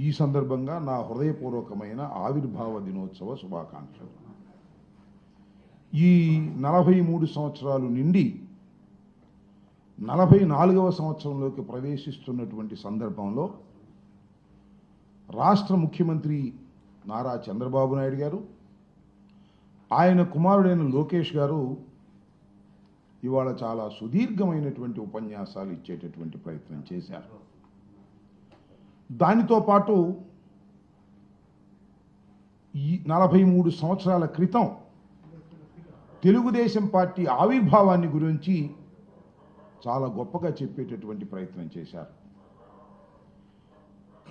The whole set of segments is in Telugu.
ఈ సందర్భంగా నా హృదయపూర్వకమైన ఆవిర్భావ దినోత్సవ శుభాకాంక్షలు. ఈ 43 సంవత్సరాలు నిండి 44వ సంవత్సరంలోకి ప్రవేశిస్తున్నటువంటి సందర్భంలో రాష్ట్ర ముఖ్యమంత్రి నారా చంద్రబాబు నాయుడు గారు, ఆయన కుమారుడైన లోకేష్ గారు ఇవాళ చాలా సుదీర్ఘమైనటువంటి ఉపన్యాసాలు ఇచ్చేటటువంటి ప్రయత్నం చేశారు. దానితో పాటు ఈ 43 సంవత్సరాల క్రితం తెలుగుదేశం పార్టీ ఆవిర్భావాన్ని గురించి చాలా గొప్పగా చెప్పేటటువంటి ప్రయత్నం చేశారు.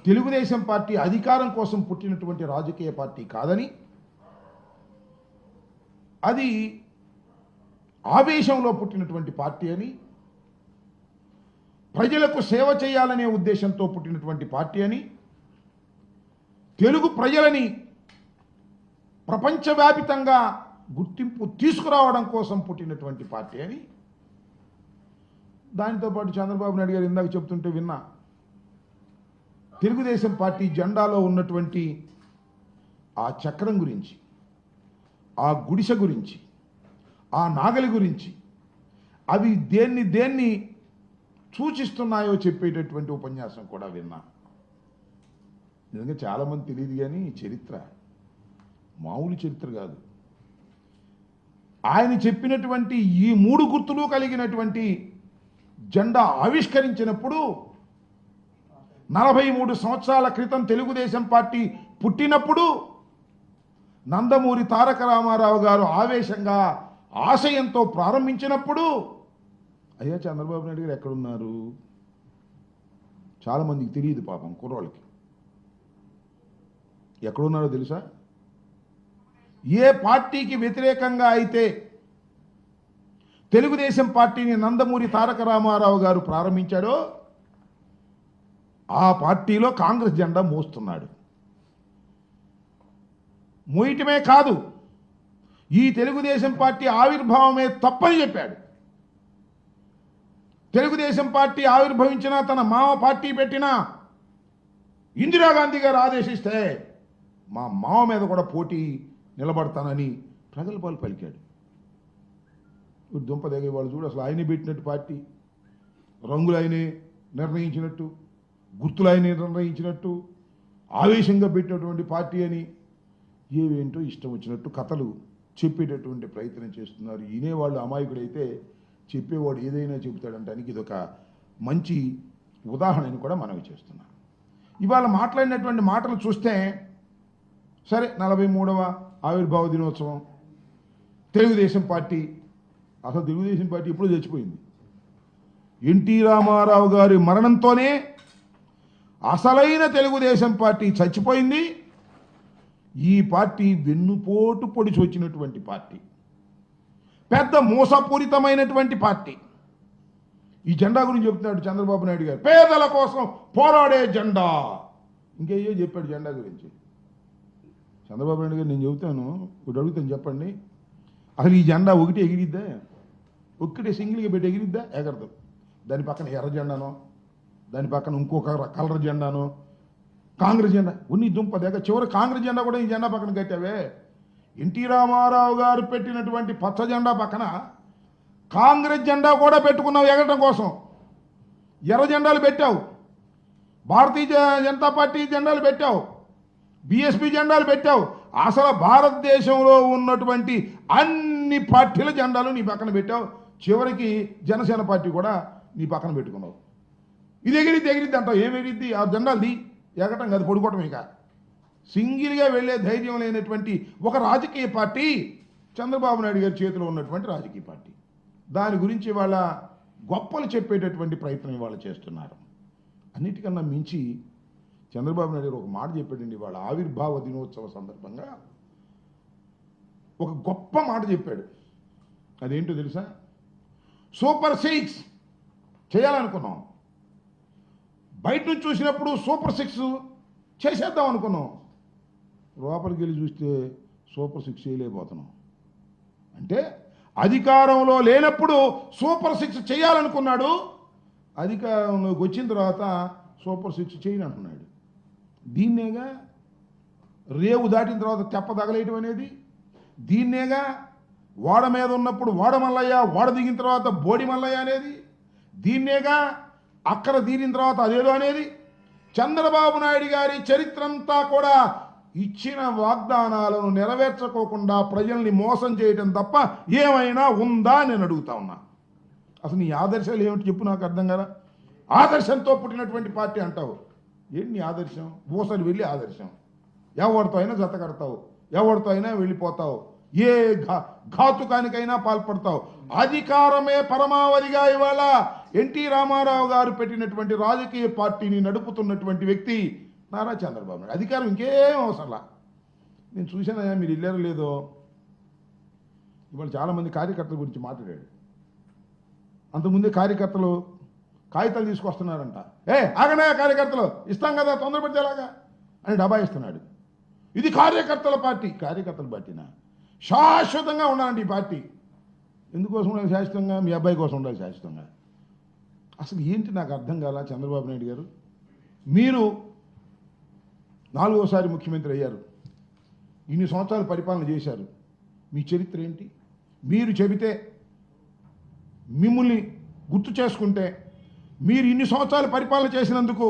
తెలుగుదేశం పార్టీ అధికారం కోసం పుట్టినటువంటి రాజకీయ పార్టీ కాదని, అది ఆవేశంలో పుట్టినటువంటి పార్టీ అని, ప్రజలకు సేవ చేయాలనే ఉద్దేశంతో పుట్టినటువంటి పార్టీ అని, తెలుగు ప్రజలని ప్రపంచవ్యాపితంగా గుర్తింపు తీసుకురావడం కోసం పుట్టినటువంటి పార్టీ అని, దానితో పాటు చంద్రబాబు నాయుడు గారు ఇందాక చెప్తుంటే విన్నా, తెలుగుదేశం పార్టీ జెండాలో ఉన్నటువంటి ఆ చక్రం గురించి, ఆ గుడిసె గురించి, ఆ నాగలి గురించి, అవి దేన్ని సూచిస్తున్నాయో చెప్పేటటువంటి ఉపన్యాసం కూడా విన్నా. నిజంగా చాలామంది తెలియదు, కానీ చరిత్ర మామూలు చరిత్ర కాదు. ఆయన చెప్పినటువంటి ఈ 3 గుర్తులు కలిగినటువంటి జెండా ఆవిష్కరించినప్పుడు 43 సంవత్సరాల క్రితం తెలుగుదేశం పార్టీ పుట్టినప్పుడు నందమూరి తారక రామారావు గారు ఆవేశంగా ఆశయంతో ప్రారంభించినప్పుడు, అయ్యా చంద్రబాబు నాయుడు గారు ఎక్కడున్నారు? చాలామందికి తెలియదు, పాపం కుర్రోళ్ళకి. ఎక్కడున్నారో తెలుసా? ఏ పార్టీకి వ్యతిరేకంగా అయితే తెలుగుదేశం పార్టీని నందమూరి తారక రామారావు గారు ప్రారంభించాడో ఆ పార్టీలో కాంగ్రెస్ జెండా మోస్తున్నాడు. మోయటమే కాదు, ఈ తెలుగుదేశం పార్టీ ఆవిర్భావమే తప్పని చెప్పాడు. తెలుగుదేశం పార్టీ ఆవిర్భవించినా, తన మామ పార్టీ పెట్టినా, ఇందిరాగాంధీ గారు ఆదేశిస్తే మా మామ మీద కూడా పోటీ నిలబడతానని ప్రగల్భాలు పలికాడు. దుంపదగే వాళ్ళు చూడు, అసలు ఆయనే పెట్టినట్టు పార్టీ, రంగులు ఆయనే నిర్ణయించినట్టు, గుర్తులు ఆయనే నిర్ణయించినట్టు, ఆవేశంగా పెట్టినటువంటి పార్టీ అని ఏవేంటో ఇష్టం వచ్చినట్టు కథలు చెప్పేటటువంటి ప్రయత్నం చేస్తున్నారు. వినేవాళ్ళు అమాయకుడైతే చెప్పేవాడు ఏదైనా చెబుతాడంటానికి ఇదొక మంచి ఉదాహరణని కూడా మనవి చేస్తున్నాను. ఇవాళ మాట్లాడినటువంటి మాటలు చూస్తే, సరే 43వ ఆవిర్భావ దినోత్సవం, తెలుగుదేశం పార్టీ, అసలు తెలుగుదేశం పార్టీ ఎప్పుడూ చచ్చిపోయింది. ఎన్టీ రామారావు గారి మరణంతోనే అసలైన తెలుగుదేశం పార్టీ చచ్చిపోయింది. ఈ పార్టీ వెన్నుపోటు పొడిచి వచ్చినటువంటి పార్టీ, పెద్ద మోసపూరితమైనటువంటి పార్టీ. ఈ జెండా గురించి చెప్తున్నాడు చంద్రబాబు నాయుడు గారు, పేదల కోసం పోరాడే జెండా. ఇంకేయో చెప్పాడు జెండా గురించి. చంద్రబాబు నాయుడు గారు, నేను చెబుతాను, ఒకటి అడుగుతాను, చెప్పండి, అసలు ఈ జెండా ఒకటి ఎగిరిద్దా? ఒక్కటే సింగిల్గా పెట్టి ఎగిరిద్దా? ఎగరదు. దాని పక్కన ఎర్ర జెండానో, దాని పక్కన ఇంకొక కలర్ జెండానో, కాంగ్రెస్ జెండా ఉన్ని దుంప దగ్గర చివరి కాంగ్రెస్ జెండా కూడా ఈ జెండా పక్కన కట్టావే. ఎన్టీ రామారావు గారు పెట్టినటువంటి పచ్చ జెండా పక్కన కాంగ్రెస్ జెండా కూడా పెట్టుకున్నావు ఎగరడం కోసం. ఎర్ర జెండాలు పెట్టావు, భారతీయ జనతా పార్టీ జెండాలు పెట్టావు, బీఎస్పీ జెండాలు పెట్టావు. అసలు భారతదేశంలో ఉన్నటువంటి అన్ని పార్టీల జెండాలు నీ పక్కన పెట్టావు. చివరికి జనసేన పార్టీ కూడా నీ పక్కన పెట్టుకున్నావు. ఇది ఎగిరిద్ది అంటావు. ఏం ఎగిరిద్ది? ఆ జెండాలది ఎగటం కాదు, పడుకోవటం. ఇక సింగిల్గా వెళ్ళే ధైర్యం లేనటువంటి ఒక రాజకీయ పార్టీ చంద్రబాబు నాయుడు గారి చేతిలో ఉన్నటువంటి రాజకీయ పార్టీ. దాని గురించి వాళ్ళ గొప్పలు చెప్పేటటువంటి ప్రయత్నం ఇవాళ చేస్తున్నారు. అన్నిటికన్నా మించి చంద్రబాబు నాయుడు గారు ఒక మాట చెప్పాడండి వాళ్ళ ఆవిర్భావ దినోత్సవ సందర్భంగా. ఒక గొప్ప మాట చెప్పాడు. అదేంటో తెలుసా? సూపర్ 6 చేయాలనుకున్నాం. బయట నుంచి చూసినప్పుడు సూపర్ 6 చేసేద్దాం అనుకున్నాం. లోపలికి వెళ్ళి చూస్తే సూపర్ 6 చేయలేకపోతున్నాం. అంటే అధికారంలో లేనప్పుడు సూపర్ 6 చేయాలనుకున్నాడు, అధికారంలోకి వచ్చిన తర్వాత సూపర్ 6 చేయను అంటున్నాడు. దీన్నేగా రేవు దాటిన తర్వాత తెప్ప తగలేయటం అనేది, దీన్నేగా ఓడ మీద ఉన్నప్పుడు ఓడ మల్లయ్య, ఓడ దిగిన తర్వాత బోడి మల్లయ్య అనేది, దీన్నేగా అక్కడ తీరిన తర్వాత అదేదో అనేది. చంద్రబాబు నాయుడు గారి చరిత్ర అంతా కూడా ఇచ్చిన వాగ్దానాలను నెరవేర్చుకోకుండా ప్రజల్ని మోసం చేయటం తప్ప ఏమైనా ఉందా నేను అడుగుతా ఉన్నా. అసలు నీ ఆదర్శాలు ఏమిటి చెప్పు, నాకు అర్థం కదా. ఆదర్శంతో పుట్టినటువంటి పార్టీ అంటావు, ఏంటి నీ ఆదర్శం? ఊసలు వెళ్ళి ఆదర్శం, ఎవరితో అయినా జత కడతావు, ఎవరితో అయినా వెళ్ళిపోతావు, ఏ ఘాతుకానికైనా పాల్పడతావు. అధికారమే పరమావధిగా ఇవాళ ఎన్టీ రామారావు గారు పెట్టినటువంటి రాజకీయ పార్టీని నడుపుతున్నటువంటి వ్యక్తి నారా చంద్రబాబు నాయుడు. అధికారం ఇంకేం అవసరంలా. నేను చూశానయ్యా, మీరు వెళ్ళారో లేదో, ఇవాళ చాలామంది కార్యకర్తల గురించి మాట్లాడాడు. అంతకుముందే కార్యకర్తలు కాగితాలు తీసుకొస్తున్నారంట. ఆగనా కార్యకర్తలు, ఇస్తాం కదా తొందరపడితేలాగా అని డబ్బా ఇస్తున్నాడు. ఇది కార్యకర్తల పార్టీ. కార్యకర్తల పార్టీనా? శాశ్వతంగా ఉండాలండి ఈ పార్టీ. ఎందుకోసం ఉండాలి శాశ్వతంగా? మీ అబ్బాయి కోసం ఉండాలి శాశ్వతంగా. అసలు ఏంటి నాకు అర్థం కాల. చంద్రబాబు నాయుడు గారు, మీరు 4వసారి ముఖ్యమంత్రి అయ్యారు, ఇన్ని సంవత్సరాలు పరిపాలన చేశారు, మీ చరిత్ర ఏంటి? మీరు చెబితే, మిమ్మల్ని గుర్తు చేసుకుంటే, మీరు ఇన్ని సంవత్సరాలు పరిపాలన చేసినందుకు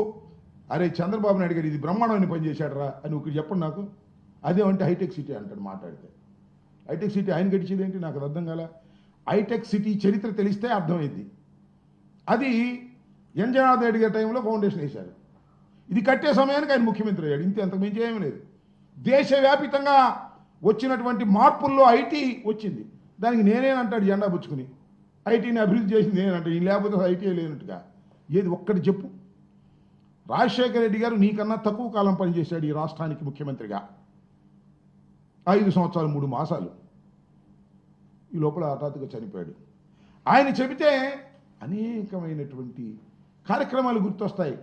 అరే చంద్రబాబు నాయుడు గారు ఇది బ్రహ్మాండమైన పని చేశాడరా అని ఒకటి చెప్పండి నాకు. అదేమంటే హైటెక్ సిటీ అంటాడు మాట్లాడితే. హైటెక్ సిటీ ఆయన గడిచేది ఏంటి నాకు అర్థం కాల. హైటెక్ సిటీ చరిత్ర తెలిస్తే అర్థమైంది. అది ఎన్ జనార్దన్ రెడ్డి గారి టైంలో ఫౌండేషన్ వేశారు. ఇది కట్టే సమయానికి ఆయన ముఖ్యమంత్రి అయ్యాడు. ఇంతే, అంతకు మించి ఏమీ లేదు. దేశవ్యాపితంగా వచ్చినటువంటి మార్పుల్లో ఐటీ వచ్చింది. దానికి నేనేనంటాడు జెండా పుచ్చుకుని. ఐటీని అభివృద్ధి చేసింది నేనంటాడు. ఈ లేకపోతే ఐటీ లేనట్టుగా. ఏది ఒక్కటి చెప్పు. రాజశేఖర రెడ్డి గారు నీకన్నా తక్కువ కాలం పనిచేశాడు ఈ రాష్ట్రానికి ముఖ్యమంత్రిగా. 5 సంవత్సరాలు 3 మాసాలు. ఈ లోపల హఠాత్తుగా చనిపోయాడు. ఆయన చెబితే అనేకమైనటువంటి కార్యక్రమాలు గుర్తొస్తాయి.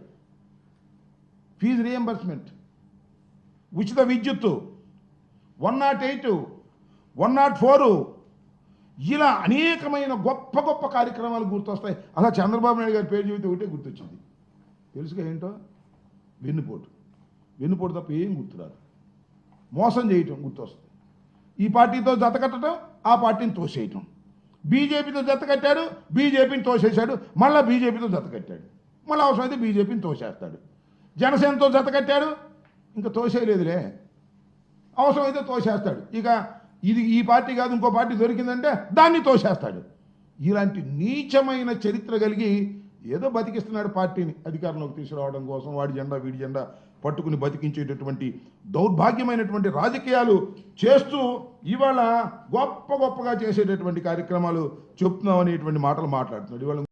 ఫీజు రియంబర్స్మెంట్, ఉచిత విద్యుత్తు, 108, 104, ఇలా అనేకమైన గొప్ప గొప్ప కార్యక్రమాలు గుర్తొస్తాయి. అలా చంద్రబాబు నాయుడు గారి పేరు చెబితే ఒకటే గుర్తొచ్చింది. తెలుసుగా ఏంటో? వెన్నుపోటు. వెన్నుపోటు తప్ప ఏం గుర్తురాదు. మోసం చేయటం గుర్తొస్తుంది. ఈ పార్టీతో జత కట్టడం, ఆ పార్టీని తోసేయటం. బీజేపీతో జత కట్టాడు, బీజేపీని తోసేశాడు, మళ్ళీ బీజేపీతో జత కట్టాడు, మళ్ళీ అవసరమైతే బీజేపీని తోసేస్తాడు. జనసేనతో జత కట్టాడు, ఇంకా తోసేయలేదులే, అవసరమైతే తోసేస్తాడు. ఇక ఇది ఈ పార్టీ కాదు ఇంకో పార్టీ దొరికిందంటే దాన్ని తోసేస్తాడు. ఇలాంటి నీచమైన చరిత్ర కలిగి ఏదో బతికిస్తున్నాడు పార్టీని అధికారంలోకి తీసుకురావడం కోసం. వాడి జెండా వీడి జెండా పట్టుకుని బతికించేటటువంటి దౌర్భాగ్యమైనటువంటి రాజకీయాలు చేస్తూ ఇవాళ గొప్పగా చేసేటటువంటి కార్యక్రమాలు చెప్తున్నాం అనేటువంటి మాటలు మాట్లాడుతున్నాడు ఇవాళ.